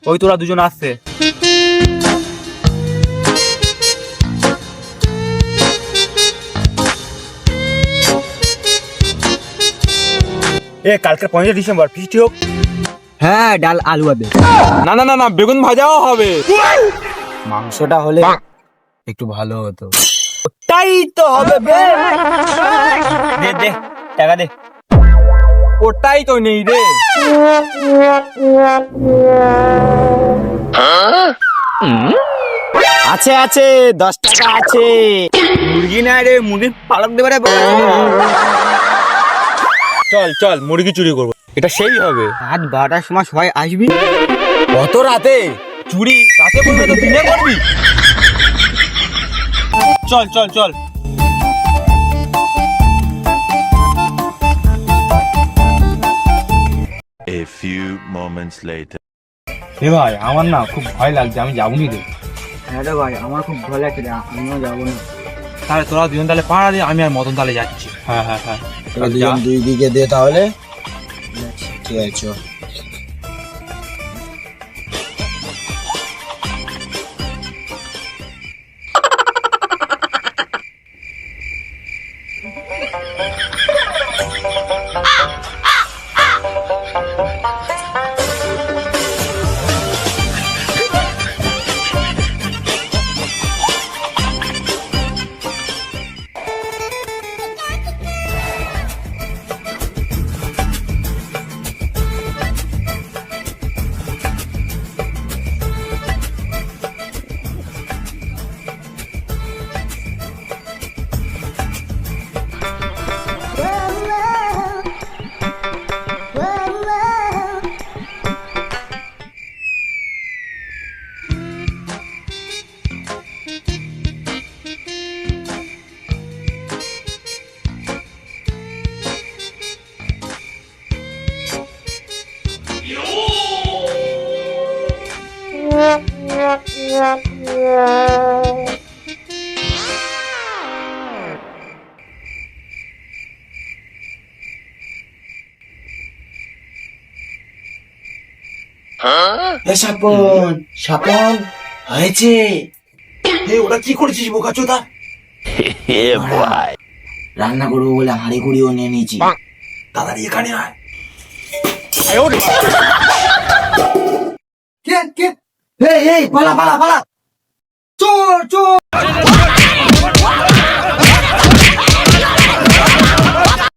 ওই তোরা দুজন আসছে। কালকে 5 ডিসেম্বর ফিস্টি হোক। হ্যাঁ, ডাল আলু হবে। না না না না, বেগুন ভাজাও হবে। মাংসটা হলে একটু ভালো হতো। তাই তো হবে বে। দে দে টাকা দে। ওটাই তো নেই রে। আছে আছে, 10 টাকা আছে। মুরগি না রে, মুরগির পালক দেবে রে। চল চল মুরগি চুরি করবো, এটা সেই হবে। রাত 12টার সময় সবাই আসবি। কত রাতে চুরি? রাতে করবি তো দিনে করবি? চল চল চল। A few moments later. হে ভাই, আমার না খুব ভয় লাগছে, আমি যাবো নি রে। হ্যাঁ রে ভাই, আমার খুব ভয় লাগছে রে, আমিও যাবো না। তাহলে তোরা দুজন তাহলে পাড়া দিয়ে, আমি আর মদন তাহলে যাচ্ছি। হ্যাঁ হ্যাঁ হ্যাঁ, দুজন দুই দিকে দে তাহলে। ঠিক আছে, চল। স্বপন স্বপন হয়েছে। ওটা কি করেছিস বোকাচোদা? রান্না করবো বলে হাঁড়ি কুড়িও নিয়ে নিয়েছি। তাড়াতাড়ি এখানে আয়। কে কে? এই পালা পালা পালা, চোর চোর।